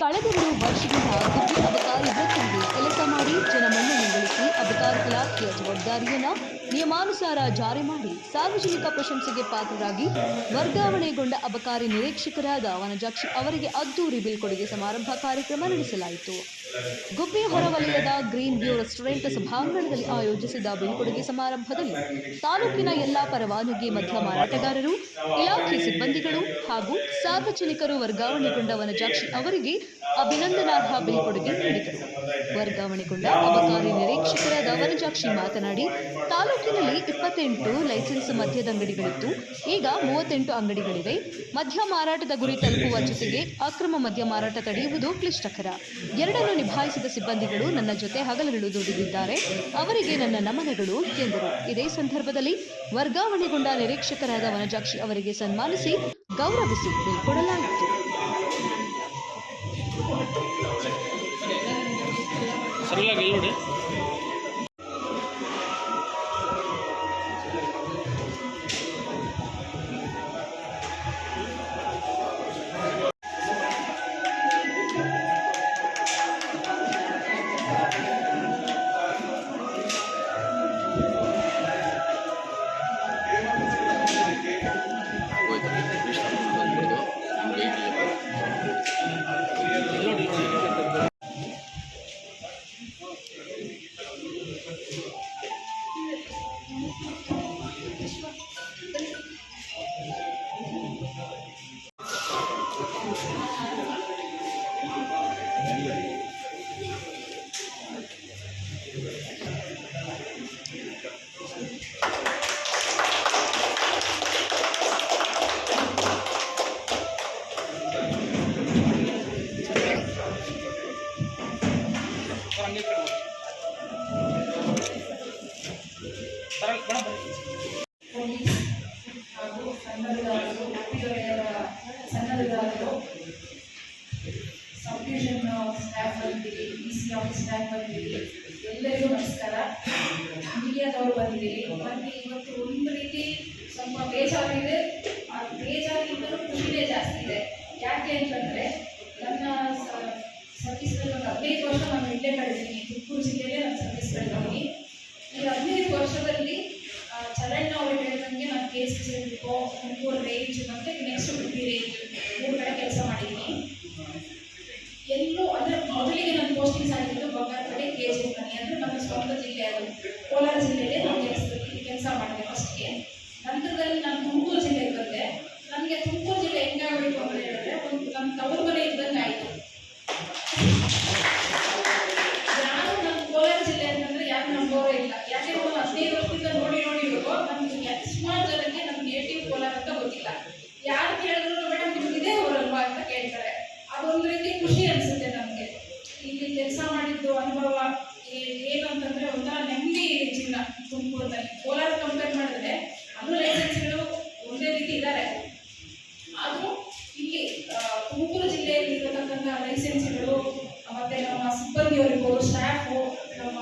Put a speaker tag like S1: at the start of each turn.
S1: ಕಳೆದೆರಡು ವರ್ಷದಿಂದ ಗುಬ್ಬಿ ಅಬಕಾರಿ ವೃತ್ತಿಗೆ ಕೆಲಸ ಮಾಡಿ ಜನಮನ್ನಣೆ ಗಳಿಸಿ ಅಬಕಾರಿ ಇಲಾಖೆಯ ಜವಾಬ್ದಾರಿಯನ್ನು ನಿಯಮಾನುಸಾರ ಜಾರಿ ಮಾಡಿ ಸಾರ್ವಜನಿಕ ಪ್ರಶಂಸೆಗೆ ಪಾತ್ರರಾಗಿ ವರ್ಗಾವಣೆಗೊಂಡ ಅಬಕಾರಿ ನಿರೀಕ್ಷಕರಾದ ವನಜಾಕ್ಷಿ ಅವರಿಗೆ ಅದ್ದೂರಿ ಬೀಳ್ಕೊಡುಗೆ ಸಮಾರಂಭ ಕಾರ್ಯಕ್ರಮ ನಡೆಸಲಾಯಿತು. ಗುಬ್ಬಿ ಹೊರವಲಯದ ಗ್ರೀನ್ ವ್ಯೂ ರೆಸ್ಟೋರೆಂಟ್ ಸಭಾಂಗಣದಲ್ಲಿ ಆಯೋಜಿಸಿದ ಬೀಳ್ಕೊಡುಗೆ ಸಮಾರಂಭದಲ್ಲಿ ತಾಲೂಕಿನ ಎಲ್ಲಾ ಪರವಾನಗಿ ಮದ್ಯ ಮಾರಾಟಗಾರರು, ಇಲಾಖೆ ಸಿಬ್ಬಂದಿಗಳು ಹಾಗೂ ಸಾರ್ವಜನಿಕರು ವರ್ಗಾವಣೆಗೊಂಡ ವನಜಾಕ್ಷಿ ಅವರಿಗೆ ಅಭಿನಂದನಾರ್ಹ ಬೀಳ್ಕೊಡುಗೆ ನೀಡಿದರು. ವರ್ಗಾವಣೆಗೊಂಡ ಅಬಕಾರಿ ನಿರೀಕ್ಷಕರಾದ ವನಜಾಕ್ಷಿ ಮಾತನಾಡಿ, ತಾಲೂಕಿನಲ್ಲಿ 28 ಲೈಸೆನ್ಸ್ ಮದ್ಯದ ಅಂಗಡಿಗಳಿತ್ತು. ಈಗ 38 ಅಂಗಡಿಗಳಿವೆ. ಮದ್ಯ ಮಾರಾಟದ ಗುರಿ ತಲುಪುವ ಜೊತೆಗೆ ಅಕ್ರಮ ಮದ್ಯ ಮಾರಾಟ ತಡೆಯುವುದು ಕ್ಲಿಷ್ಟಕರ. ಎರಡನ್ನು ನಿಭಾಯಿಸಿದ ಸಿಬ್ಬಂದಿಗಳು ನನ್ನ ಜೊತೆ ಹಗಲಿರುಳು ದುಡಿದಿದ್ದಾರೆ. ಅವರಿಗೆ ನನ್ನ ನಮನಗಳು ಎಂದರು. ಇದೇ ಸಂದರ್ಭದಲ್ಲಿ ವರ್ಗಾವಣೆಗೊಂಡ ನಿರೀಕ್ಷಕರಾದ ವನಜಾಕ್ಷಿ ಅವರಿಗೆ ಸನ್ಮಾನಿಸಿ ಗೌರವಿಸಿ ಬೀಳ್ಕೊಡಲಾಯಿತು.
S2: ಸಬ್ಡಿವಿಷನ್ ಸ್ಟಾಫ್ ಬಂದಿದ್ದೀರಿ, BC ಆಫೀಸ್ ಸ್ಟಾಫ್ ಬಂದಿದ್ದೀರಿ, ಎಲ್ಲರಿಗೂ ನಮಸ್ಕಾರ. ಮೀಡಿಯಾದವರು ಬಂದಿದ್ದೀರಿ. ಮತ್ತು ಇವತ್ತು ಒಂದು ರೀತಿ ಸ್ವಲ್ಪ ಬೇಜಾರಿದೆ. ಆ ಬೇಜಾರಿಗಿಂತಲೂ ಖುಷಿನೇ ಜಾಸ್ತಿ ಇದೆ. ಯಾಕೆ ಅಂತಂದರೆ ನನ್ನ ಸರ್ವಿಸ್ನಲ್ಲಿ ಒಂದು 15 ವರ್ಷ ನಾನು ಇಲ್ಲೇ ಕಳೆದಿದ್ದೀನಿ. ತುಮಕೂರು ಜಿಲ್ಲೆಯಲ್ಲೇ ನಾನು ಸರ್ವಿಸ್ ಕಳೆದಿದ್ದೀನಿ. ಈ 15 ವರ್ಷದಲ್ಲಿ ಚರಣ್ಣ ಅವರು ಹೇಳಿದಂಗೆ ನಾನು KCC ತುಮಕೂರು ರೇಂಜ್ ಮತ್ತು ನೆಕ್ಸ್ಟ್ ಗುಬ್ಬಿ ರೇಂಜ್ 3 ಕಡೆ ಕೆಲಸ ಮಾಡಿದ್ದೀನಿ. ಎಲ್ಲೂ ಅಂದರೆ ಮೊದಲಿಗೆ ನನ್ನ ಪೋಸ್ಟಿಂಗ್ಸ್ ಆಗಿದ್ದು ಬಂಗಾರಪೇಟೆ KGF ಮನೆ ಅಂದರೆ ನನ್ನ ಸ್ವಂತ ಜಿಲ್ಲೆ, ಅದು ಕೋಲಾರ ಜಿಲ್ಲೆಯಲ್ಲೇ ನಾನು ಕೆಲಸ ಮಾಡಿದೆ ಫಸ್ಟ್ಗೆ. ನಂತರದಲ್ಲಿ ನಾನು ತುಮಕೂರು ಜಿಲ್ಲೆಗೆ ಬಂದೆ. ನನಗೆ ತುಮಕೂರು ಜಿಲ್ಲೆ ಹೆಂಗಾಗಬೇಕು ಅಂತ ಹೇಳಿದ್ರೆ ಒಂದು ನಮ್ಮ ತವರು ಮನೆ ಇದ್ದಂಗೆ ಆಯಿತು. ನಾನು ನಮ್ಮ ಕೋಲಾರ ಜಿಲ್ಲೆ ಅಂತಂದರೆ ಯಾರು ನಂಬೋರೇ ಇಲ್ಲ. ಯಾಕೆ 15 ವರ್ಷದಿಂದ ನೋಡಿರೋದು ನಮ್ಗೆ ಸುಮಾರು ಜನಕ್ಕೆ ನಮ್ಮ ನೇಟಿವ್ ಕೋಲಾರ ಅಂತ ಗೊತ್ತಿಲ್ಲ. ಯಾರು ಕೇಳಿದ್ರು ಮೇಡಮ್ ನಿಮ್ಗೆ ಇದೇ ಊರಲ್ವಾ ಅಂತ ಕೇಳ್ತಾರೆ. ಅದೊಂದು ರೀತಿ ಖುಷಿ ಅನಿಸುತ್ತೆ ನಮಗೆ. ಇಲ್ಲಿ ಕೆಲಸ ಮಾಡಿದ್ದು ಅನುಭವ ಏನು ಅಂತಂದರೆ ಒಂಥರ ನೆಮ್ಮದಿ ಜೀವನ. ತುಮಕೂರಿನಲ್ಲಿ ಕೋಲಾರ ಕಂಪೇರ್ ಮಾಡಿದ್ರೆ ಅದು ಲೈಸೆನ್ಸ್ಗಳು ಒಂದೇ ರೀತಿ ಇದ್ದಾರೆ. ಆದರೂ ಇಲ್ಲಿ ತುಮಕೂರು ಜಿಲ್ಲೆಯಲ್ಲಿ ಇರತಕ್ಕಂಥ ಲೈಸೆನ್ಸ್ಗಳು ಮತ್ತು ನಮ್ಮ ಸಿಬ್ಬಂದಿಯವರಿಗೂ, ಸ್ಟಾಫು, ನಮ್ಮ